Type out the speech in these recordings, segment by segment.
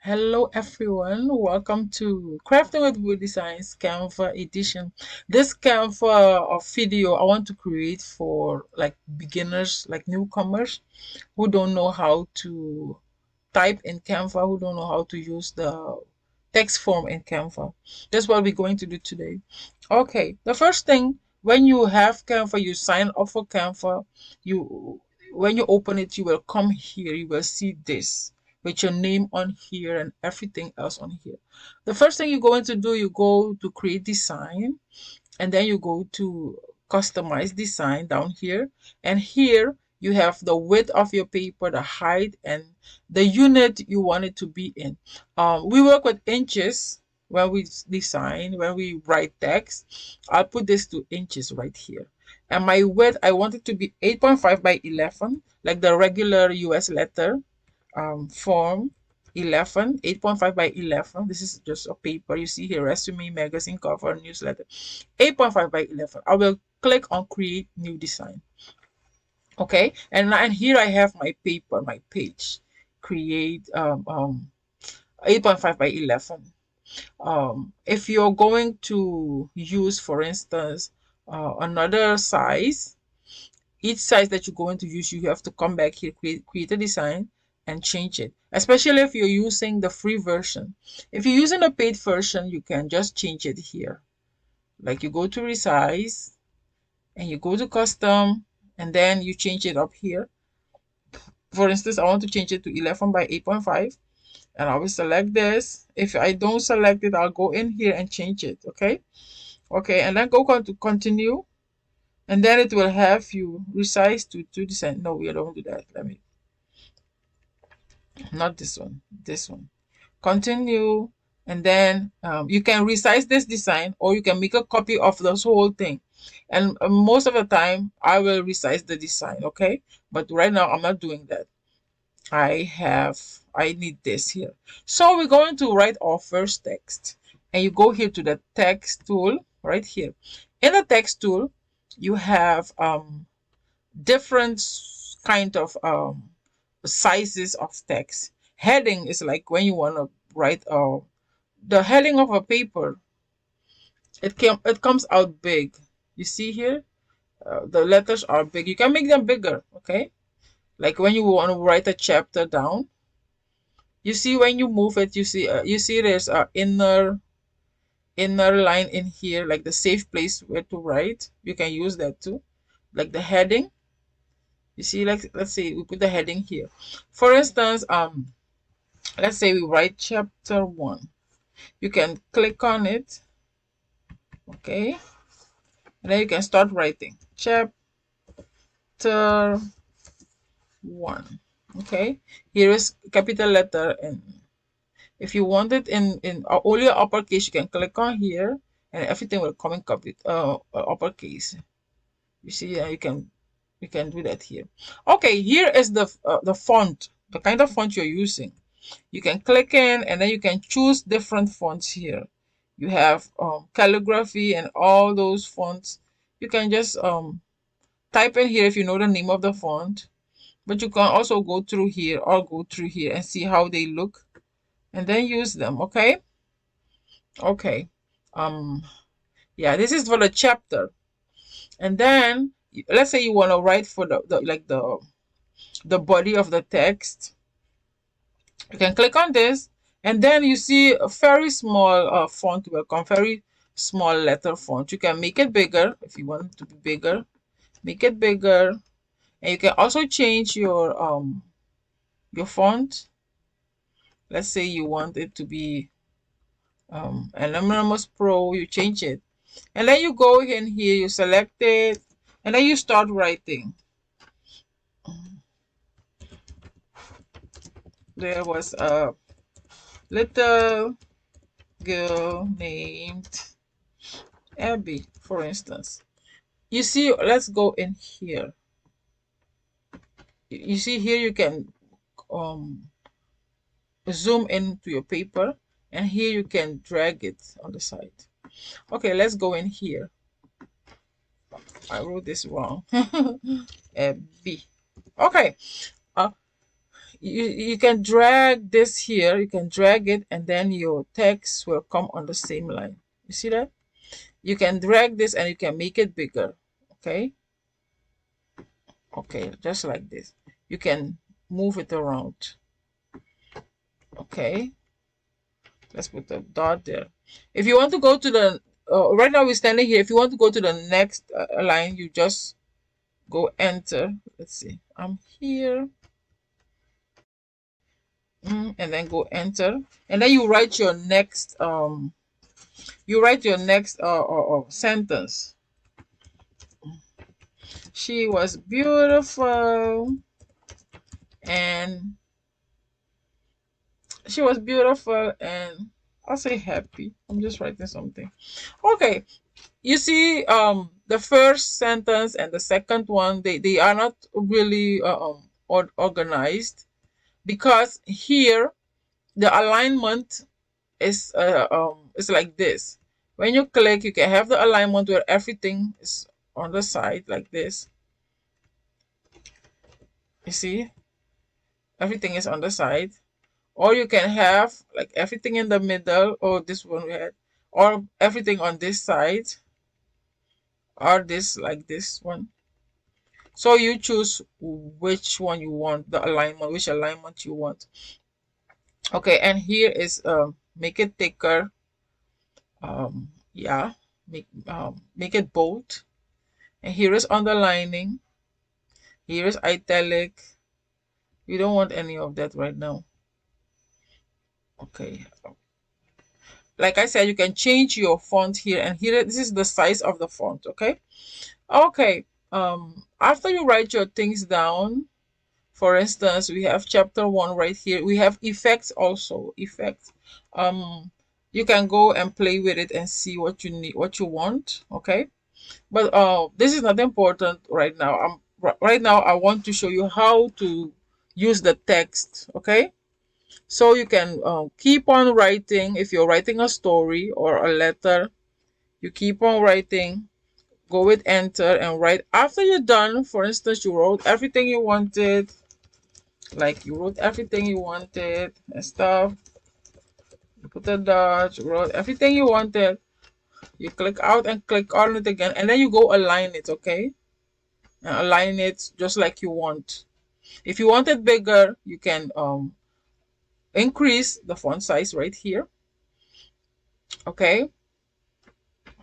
Hello everyone, welcome to Crafting with Wood Designs Canva edition. This Canva video I want to create for like beginners, like newcomers who don't know how to type in Canva, who don't know how to use the text form in Canva. That's what we're going to do today. Okay, the first thing, when you have Canva, you sign up for Canva. You When you open it, you will come here, you will see this with your name on here and everything else on here. The first thing you're going to do, you go to create design, and then you go to customize design down here, and here you have the width of your paper, the height, and the unit you want it to be in. We work with inches when we design, when we write text. I'll put this to inches right here, and my width, I want it to be 8.5 by 11, like the regular US letter form. 11, 8.5 by 11. This is just a paper. You see here, resume, magazine cover, newsletter. 8.5 by 11. I will click on create new design. Okay, and here I have my paper, my page. Create 8.5 by 11. If you're going to use, for instance, another size, each size that you're going to use, you have to come back here, create a design and change it, especially if you're using the free version. If you're using a paid version, you can just change it here. Like you go to resize and you go to custom, and then you change it up here. For instance, I want to change it to 11 by 8.5, and I will select this. If I don't select it, I'll go in here and change it. Okay, and then go on to continue, and then it will have you resize to design. No, we don't do that. Let me, not this one, this one. Continue, and then you can resize this design, or you can make a copy of this whole thing. And most of the time I will resize the design. Okay, but right now I'm not doing that. I need this here. So we're going to write our first text, and you go here to the text tool right here. In the text tool, you have different kind of sizes of text. Heading is like when you want to write the heading of a paper. It comes out big. You see here, the letters are big. You can make them bigger. Okay, like when you want to write a chapter down, you see when you move it, you see there's a inner line in here, like the safe place where to write. You can use that too, like the heading. You see, like let's say we put the heading here. For instance, let's say we write chapter 1. You can click on it. Okay, and then you can start writing chapter 1. Okay, here is capital letter N. If you want it in only uppercase, you can click on here, and everything will come in uppercase. You see, you can do that here. Okay, here is the font, the kind of font you're using. You can click in, and then you can choose different fonts here. You have calligraphy and all those fonts. You can just type in here if you know the name of the font, but you can also go through here or go through here and see how they look, and then use them. Okay, yeah, this is for the chapter. And then let's say you want to write for the body of the text. You can click on this, and then you see a very small font will come, very small letter font. You can make it bigger if you want it to be bigger. Make it bigger, and you can also change your font. Let's say you want it to be Anonymous Pro. You change it, and then you go in here, you select it, and then you start writing. There was a little girl named Abby, for instance. You see, let's go in here. You see here, you can zoom into your paper, and here you can drag it on the side. Okay, let's go in here. I wrote this wrong. Abby. Okay. you can drag this here, you can drag it, and then your text will come on the same line. You see that? You can drag this and you can make it bigger. Okay. Okay, just like this. You can move it around. Okay, let's put the dot there. If you want to go to the right now we're standing here. If you want to go to the next line, you just go enter. Let's see, I'm here. And then go enter, and then you write your next sentence. She was beautiful, and I'll say happy. I'm just writing something. Okay, you see, the first sentence and the second one, they are not really organized, because here the alignment is like this. When you click, you can have the alignment where everything is on the side like this. You see, everything is on the side. Or you can have like everything in the middle, or this one we had, or everything on this side, or this, like this one. So you choose which one you want, the alignment, which alignment you want. Okay, and here is make it thicker. Yeah, make it bold. And here is underlining. Here is italic. We don't want any of that right now. Okay. Like I said, you can change your font here, and here this is the size of the font. Okay. Okay. After you write your things down, for instance, we have chapter 1 right here. We have effects also. Effects. You can go and play with it and see what you need, what you want. Okay. But this is not important right now. Right now I want to show you how to use the text. Okay. So you can keep on writing. If you're writing a story or a letter, you keep on writing. Go with enter and write. After you're done, for instance, you wrote everything you wanted. Like you wrote everything you wanted and stuff. You put a dot, you wrote everything you wanted. You click out and click on it again, and then you go align it, okay? And align it just like you want. If you want it bigger, you can increase the font size right here. Okay,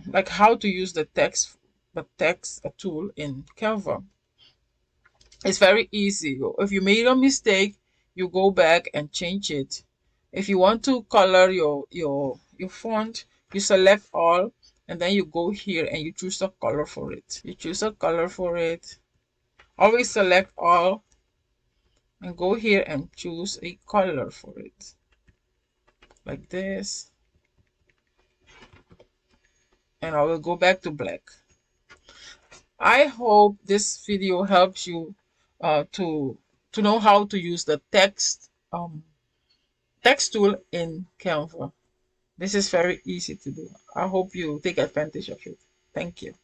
like how to use the text tool in Canva. It's very easy. If you made a mistake, you go back and change it. If you want to color your font, you select all, and then you go here and you choose a color for it. You choose a color for it. Always select all and go here and choose a color for it. Like this. And I will go back to black. I hope this video helps you to know how to use the text tool in Canva. This is very easy to do. I hope you take advantage of it. Thank you.